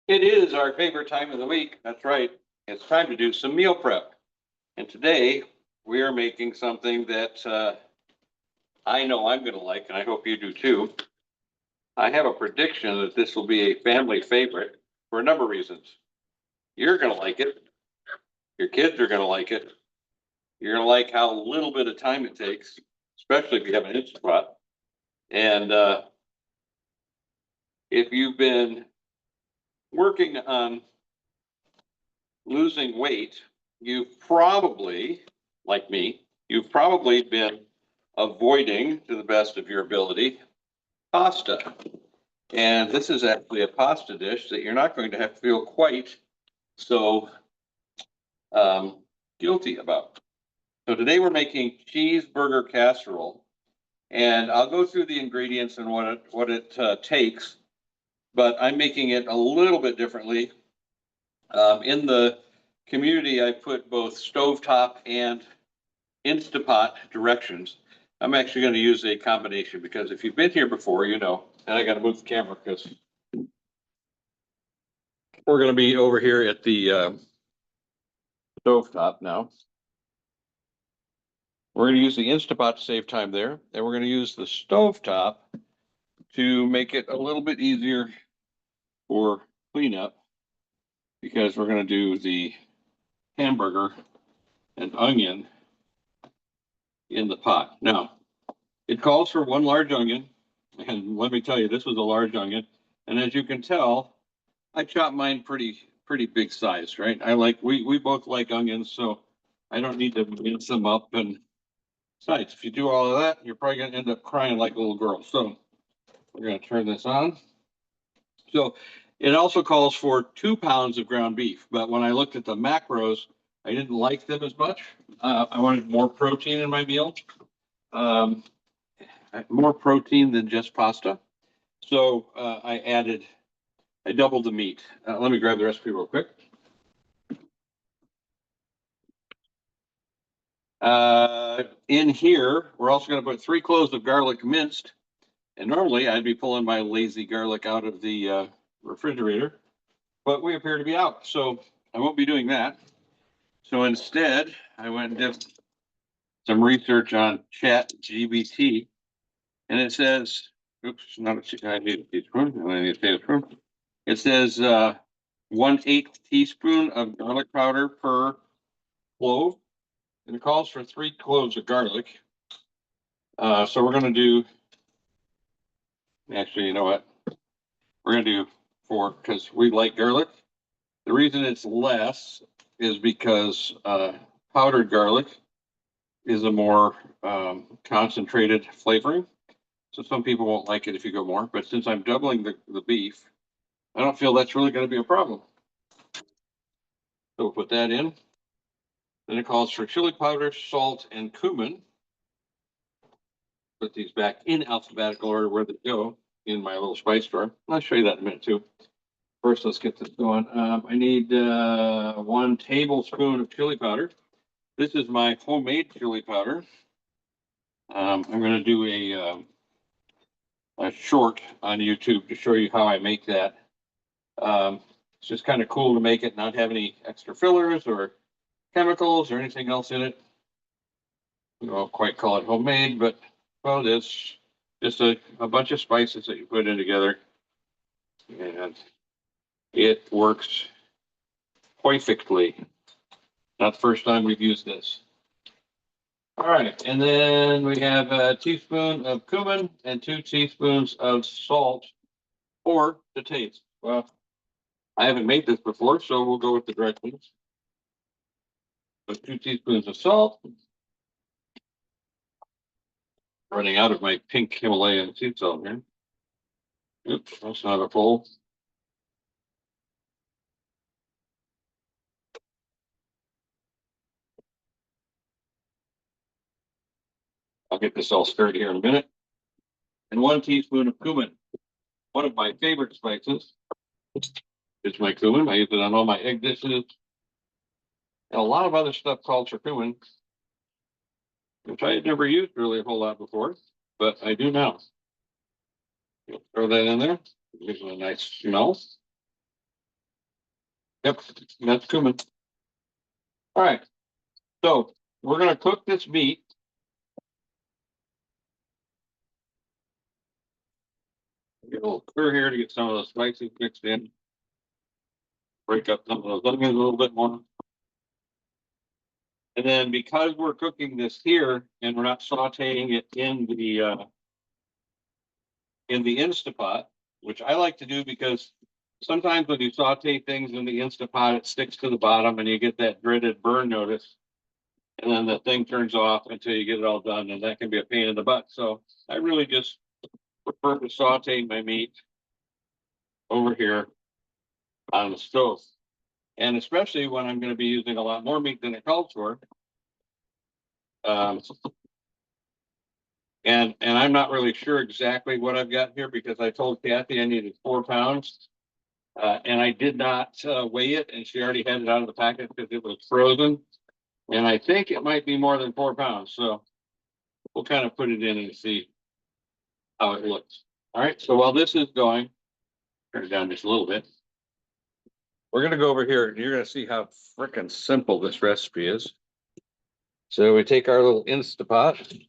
It is our favorite time of the week. That's right. It's time to do some meal prep. And today we are making something that I know I'm going to like, and I hope you do too. I have a prediction that this will be a family favorite for a number of reasons. You're going to like it. Your kids are going to like it. You're going to like how little bit of time it takes, especially if you have an Instant Pot. And if you've been working on losing weight, you've probably, like me, you've probably been avoiding, to the best of your ability, pasta. And this is actually a pasta dish that you're not going to have to feel quite so guilty about. So today we're making cheeseburger casserole, and I'll go through the ingredients and what it takes, but I'm making it a little bit differently. In the community, I put both stovetop and Instapot directions. I'm actually going to use a combination because if you've been here before, you know, and I got to move the camera because we're going to be over here at the stovetop now. We're going to use the Instapot to save time there, and we're going to use the stovetop to make it a little bit easier for cleanup because we're going to do the hamburger and onion in the pot. Now, it calls for one large onion, and let me tell you, this was a large onion. And as you can tell, I chop mine pretty big size, right? We both like onions, so I don't need to mince them up. And besides, if you do all of that, you're probably gonna end up crying like a little girl. So we're gonna turn this on. So it also calls for 2 pounds of ground beef, but when I looked at the macros, I didn't like them as much. I wanted more protein in my meal. More protein than just pasta. So I doubled the meat. Let me grab the recipe real quick. In here, we're also going to put 3 cloves of garlic minced. And normally I'd be pulling my lazy garlic out of the refrigerator, but we appear to be out. So I won't be doing that. So instead, I went and did some research on ChatGPT, and it says, oops, not a, I need a teaspoon. I need a tablespoon. It says 1/8 teaspoon of garlic powder per clove, and it calls for 3 cloves of garlic. So we're going to do, actually, you know what? We're going to do 4 because we like garlic. The reason it's less is because powdered garlic is a more concentrated flavoring. So some people won't like it if you go more, but since I'm doubling the beef, I don't feel that's really going to be a problem. So we'll put that in. Then it calls for chili powder, salt, and cumin. Put these back in alphabetical order where they go in my little spice drawer. I'll show you that in a minute too. First, let's get this going. I need 1 tablespoon of chili powder. This is my homemade chili powder. I'm going to do a short on YouTube to show you how I make that. It's just kind of cool to make it, not have any extra fillers or chemicals or anything else in it. We won't quite call it homemade, but well, it is just a bunch of spices that you put in together, and it works perfectly. Not the first time we've used this. All right, and then we have a teaspoon of cumin and 2 teaspoons of salt, or to taste. Well, I haven't made this before, so we'll go with the directions. So 2 teaspoons of salt. Running out of my pink Himalayan sea salt here. Oops, that's not a full. I'll get this all stirred here in a minute. And 1 teaspoon of cumin. One of my favorite spices is my cumin. I use it on all my egg dishes. And a lot of other stuff called for cumin, which I had never used really a whole lot before, but I do now. Throw that in there. Gives it a nice smell. Yep, that's cumin. All right, so we're gonna cook this meat. Get a little clear here to get some of the spices mixed in. Break up some of those onions a little bit more. And then because we're cooking this here and we're not sauteing it in the Instapot, which I like to do because sometimes when you saute things in the Instapot, it sticks to the bottom and you get that dreaded burn notice. And then the thing turns off until you get it all done, and that can be a pain in the butt. So I really just prefer to saute my meat over here on the stove. And especially when I'm going to be using a lot more meat than it calls for. Um, and I'm not really sure exactly what I've got here because I told Kathy I needed 4 pounds. And I did not weigh it, and she already had it out of the packet because it was frozen. And I think it might be more than 4 pounds. So we'll kind of put it in and see how it looks. All right. So while this is going, turn it down just a little bit. We're going to go over here and you're going to see how freaking simple this recipe is. So we take our little Instapot.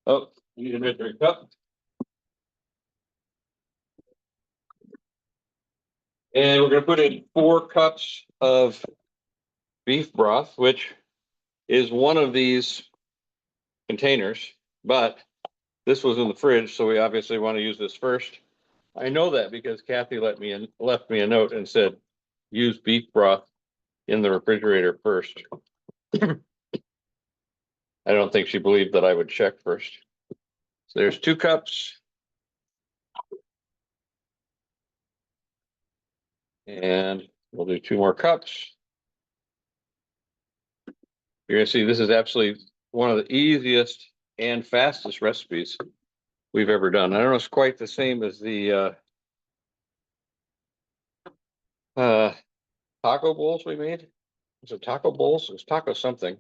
Oh, you need a measuring cup. And we're going to put in 4 cups of beef broth, which is one of these containers, but this was in the fridge, so we obviously want to use this first. I know that because Kathy left me a note and said, use beef broth in the refrigerator first. I don't think she believed that I would check first. So there's 2 cups. And we'll do 2 more cups. You're gonna see this is absolutely one of the easiest and fastest recipes we've ever done. I don't know if it's quite the same as the taco bowls we made. Was it taco bowls? It was taco something.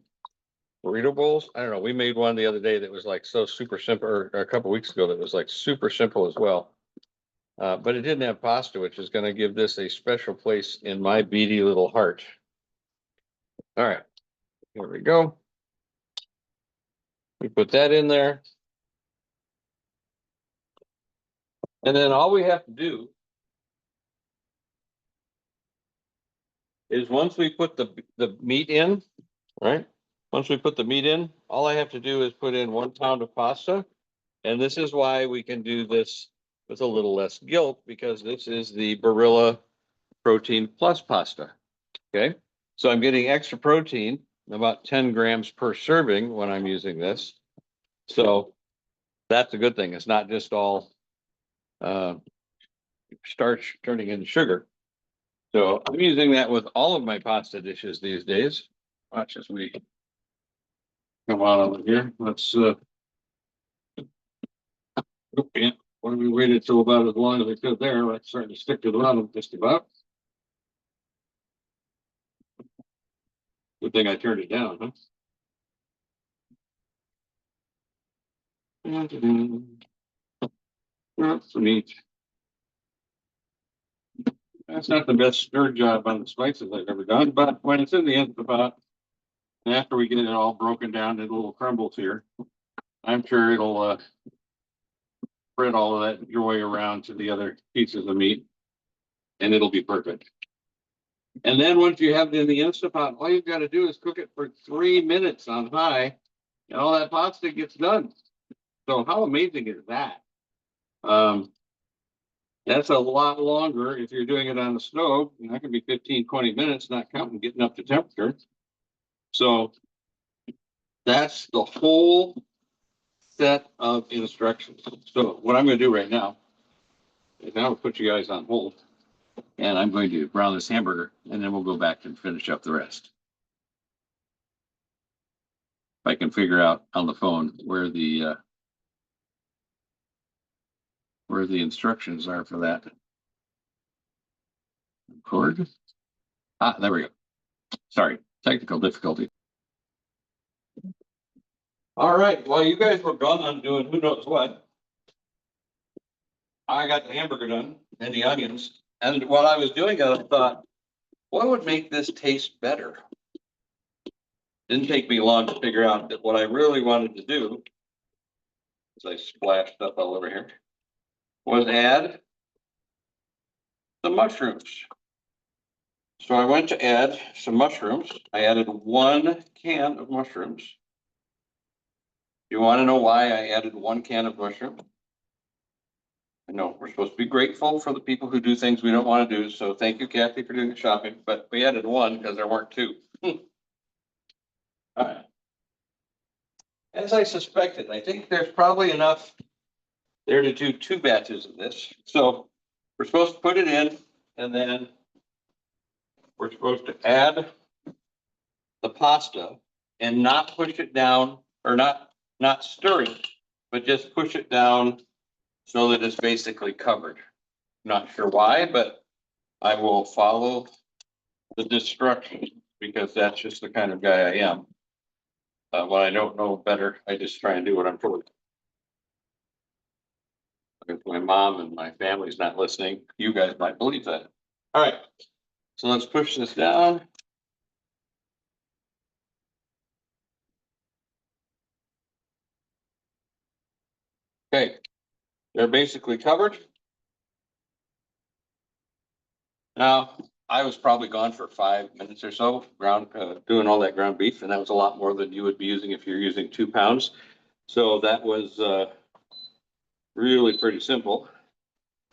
Burrito bowls. I don't know. We made one the other day that was like so super simple, or a couple weeks ago that was like super simple as well. But it didn't have pasta, which is going to give this a special place in my beady little heart. All right, here we go. We put that in there. And then all we have to do is once we put the meat in, right? Once we put the meat in, all I have to do is put in 1 pound of pasta. And this is why we can do this with a little less guilt, because this is the Barilla Protein Plus pasta. Okay, so I'm getting extra protein, about 10 grams per serving when I'm using this. So that's a good thing. It's not just all starch turning into sugar. So I'm using that with all of my pasta dishes these days. Watch as we come on over here. Let's yeah, when we waited till about as long as we could there, let's start to stick to the bottom just about. Good thing I turned it down, huh? That's neat. That's not the best stir job on the spices I've ever done, but when it's in the Instapot, after we get it all broken down into little crumbles here, I'm sure it'll spread all of that joy around to the other pieces of meat, and it'll be perfect. And then once you have it in the Instapot, all you've got to do is cook it for 3 minutes on high, and all that pasta gets done. So how amazing is that? That's a lot longer if you're doing it on the stove. And that can be 15, 20 minutes, not counting getting up to temperature. So that's the whole set of instructions. So what I'm going to do right now is now we'll put you guys on hold, and I'm going to brown this hamburger, and then we'll go back and finish up the rest. If I can figure out on the phone where the instructions are for that. Record. Ah, there we go. Sorry, technical difficulty. All right, while you guys were gone on doing who knows what, I got the hamburger done and the onions. And while I was doing it, I thought, what would make this taste better? Didn't take me long to figure out that what I really wanted to do, as I splashed stuff all over here, was add the mushrooms. So I went to add some mushrooms. I added 1 can of mushrooms. You want to know why I added 1 can of mushrooms? I know we're supposed to be grateful for the people who do things we don't want to do. So thank you, Kathy, for doing the shopping. But we added 1 because there weren't 2. All right. As I suspected, I think there's probably enough there to do 2 batches of this. So we're supposed to put it in, and then we're supposed to add the pasta and not push it down, or not stir it, but just push it down so that it's basically covered. Not sure why, but I will follow the instructions because that's just the kind of guy I am. When I don't know better, I just try and do what I'm told. If my mom and my family's not listening, you guys might believe that. All right, so let's push this down. Okay, they're basically covered. Now, I was probably gone for 5 minutes or so, doing all that ground beef, and that was a lot more than you would be using if you're using 2 pounds. So that was really pretty simple.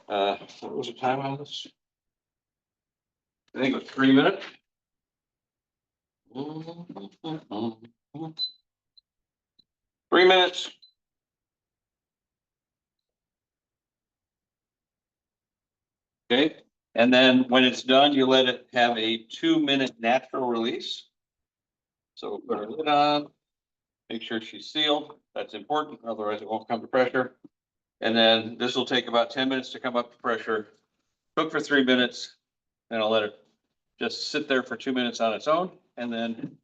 What was the time on this? I think it was 3 minutes. 3 minutes. Okay, and then when it's done, you let it have a 2-minute natural release. So put our lid on, make sure she's sealed. That's important, otherwise it won't come to pressure. And then this will take about 10 minutes to come up to pressure. Cook for 3 minutes, and I'll let it just sit there for 2 minutes on its own, and then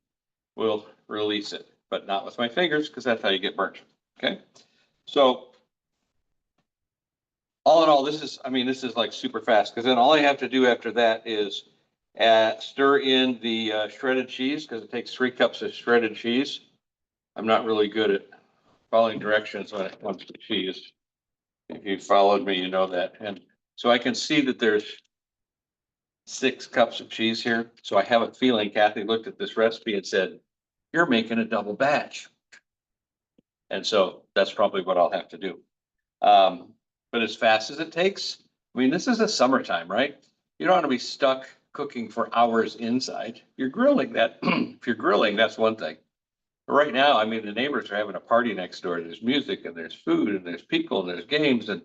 we'll release it, but not with my fingers because that's how you get burnt. Okay, so all in all, this is like super fast because then all I have to do after that is stir in the shredded cheese because it takes 3 cups of shredded cheese. I'm not really good at following directions when it comes to cheese. If you followed me, you know that. And so I can see that there's 6 cups of cheese here. So I have a feeling Kathy looked at this recipe and said, "You're making a double batch." And so that's probably what I'll have to do. But as fast as it takes, this is the summertime, right? You don't want to be stuck cooking for hours inside. You're grilling that. If you're grilling, that's one thing. But right now, the neighbors are having a party next door. There's music and there's food and there's people and there's games. And,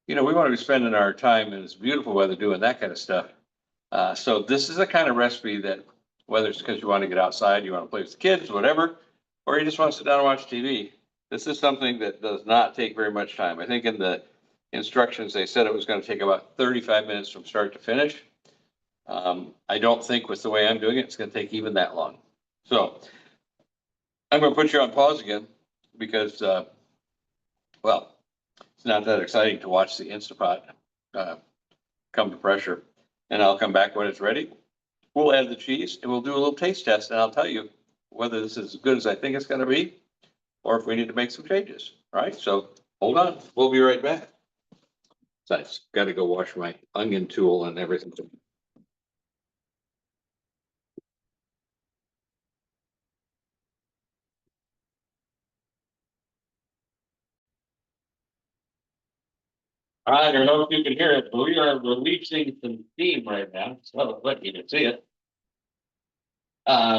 we want to be spending our time in this beautiful weather doing that kind of stuff. So this is a kind of recipe that, whether it's because you want to get outside, you want to play with the kids, whatever, or you just want to sit down and watch TV, this is something that does not take very much time. I think in the instructions, they said it was going to take about 35 minutes from start to finish. I don't think with the way I'm doing it, it's going to take even that long. So I'm going to put you on pause again because, well, it's not that exciting to watch the Instapot come to pressure. And I'll come back when it's ready. We'll add the cheese and we'll do a little taste test and I'll tell you whether this is as good as I think it's going to be or if we need to make some changes. All right, so hold on. We'll be right back. So I've got to go wash my onion tool and everything. All right, I don't know if you can hear it, but we are releasing some steam right now. So let you can see it.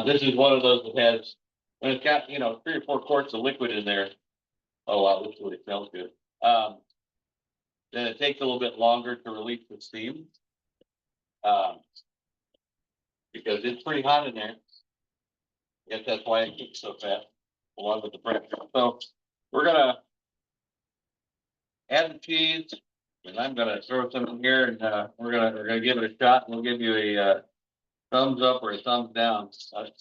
This is one of those that has, when it's got, 3 or 4 quarts of liquid in there. Oh, wow, this really smells good. Then it takes a little bit longer to release the steam. Because it's pretty hot in there. I guess that's why it keeps so fast, along with the pressure. So we're gonna add the cheese, and I'm gonna throw some in here, and we're gonna give it a shot, and we'll give you a thumbs up or a thumbs down.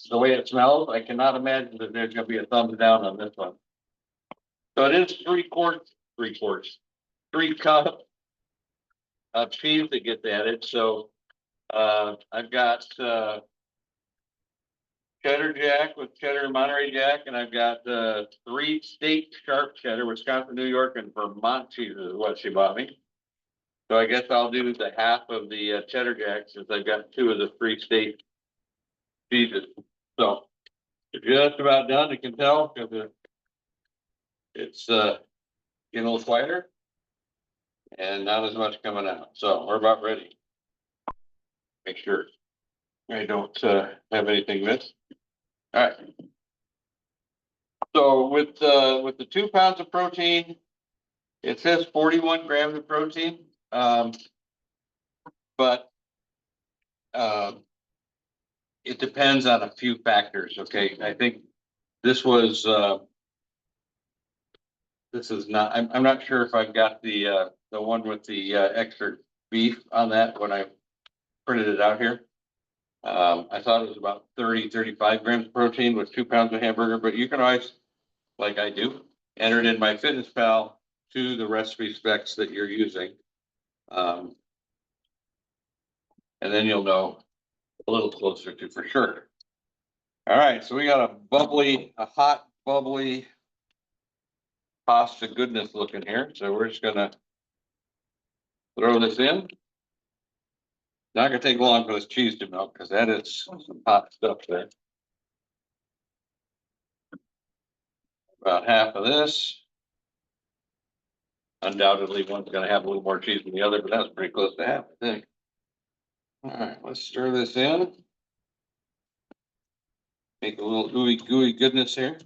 The way it smells, I cannot imagine that there's gonna be a thumbs down on this one. So it is 3 cups of cheese that gets added. So I've got, cheddar jack with cheddar Monterey Jack, and I've got, 3 state sharp cheddar, Wisconsin, New York, and Vermont cheese is what she bought me. So I guess I'll do the half of the cheddar jack since I've got 2 of the 3 state cheeses. So just about done, you can tell, because it's getting a little quieter and not as much coming out. So we're about ready. Make sure I don't have anything missed. All right. So with the 2 pounds of protein, it says 41 grams of protein. But it depends on a few factors. Okay, I think this was this is not. I'm not sure if I've got the one with the extra beef on that when I printed it out here. I thought it was about 35 grams of protein with 2 pounds of hamburger, but you can always, like I do, enter it in my Fitness Pal to the recipe specs that you're using. And then you'll know a little closer to for sure. All right, so we got a hot, bubbly pasta goodness looking here. So we're just gonna throw this in. Not gonna take long for this cheese to melt because that is some hot stuff there. About half of this. Undoubtedly, one's gonna have a little more cheese than the other, but that's pretty close to half, I think. All right, let's stir this in. Make a little ooey gooey goodness here.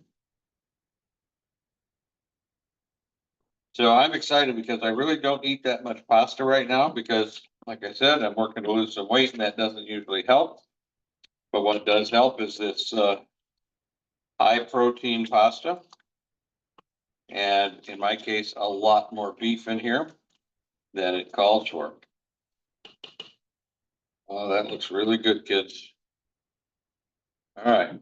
So I'm excited because I really don't eat that much pasta right now because, like I said, I'm working to lose some weight and that doesn't usually help. But what does help is this high protein pasta. And in my case, a lot more beef in here than it calls for. Oh, that looks really good, kids. All right.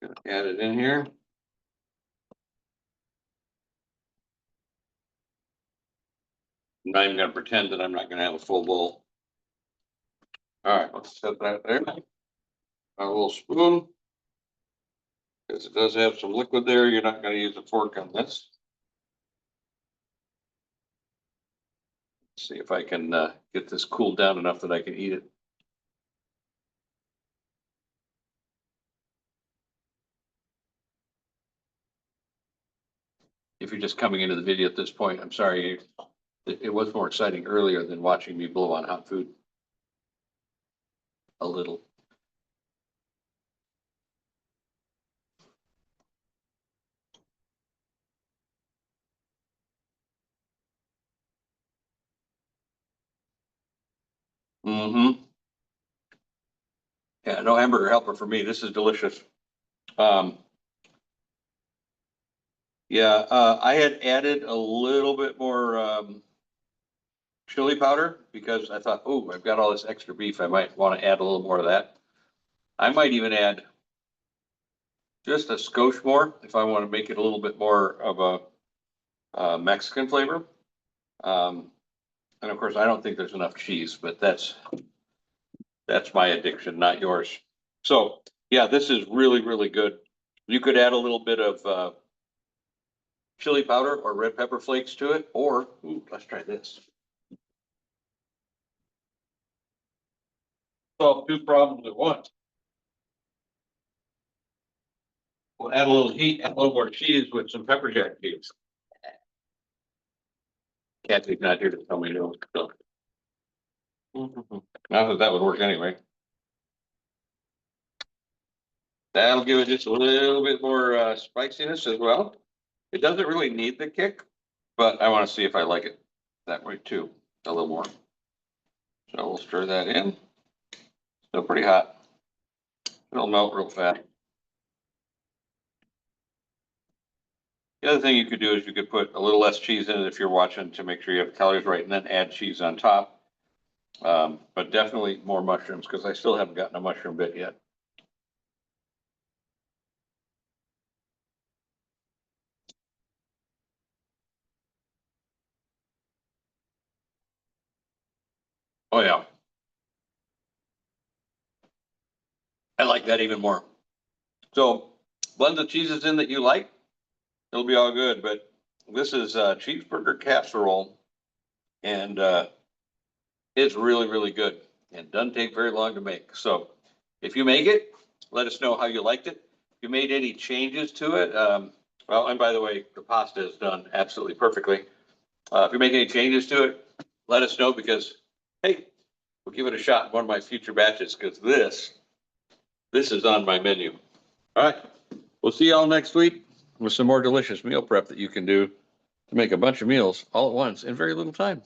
Gonna add it in here. I'm not even gonna pretend that I'm not gonna have a full bowl. All right, let's set that there. A little spoon. Because it does have some liquid there. You're not gonna use a fork on this. See if I can get this cooled down enough that I can eat it. If you're just coming into the video at this point, I'm sorry. It was more exciting earlier than watching me blow on hot food. A little. Mm-hmm. Yeah, no hamburger helper for me. This is delicious. Yeah, I had added a little bit more chili powder because I thought, oh, I've got all this extra beef. I might want to add a little more of that. I might even add just a skosh more if I want to make it a little bit more of a Mexican flavor. And of course, I don't think there's enough cheese, but that's my addiction, not yours. So yeah, this is really, really good. You could add a little bit of chili powder or red pepper flakes to it, or ooh, let's try this. Solve 2 problems at once. We'll add a little heat and a little more cheese with some pepper jack cubes. Kathy's not here to tell me no. So. Not that would work anyway. That'll give it just a little bit more spiciness as well. It doesn't really need the kick, but I want to see if I like it that way too, a little more. So we'll stir that in. Still pretty hot. It'll melt real fast. The other thing you could do is you could put a little less cheese in it if you're watching to make sure you have calories right, and then add cheese on top. But definitely more mushrooms because I still haven't gotten a mushroom bit yet. Oh yeah. I like that even more. So blend the cheeses in that you like. It'll be all good, but this is cheeseburger casserole, and it's really, really good and doesn't take very long to make. So if you make it, let us know how you liked it. If you made any changes to it, well, and by the way, the pasta is done absolutely perfectly. If you make any changes to it, let us know because, hey, we'll give it a shot in one of my future batches because this is on my menu. All right. We'll see y'all next week with some more delicious meal prep that you can do to make a bunch of meals all at once in very little time.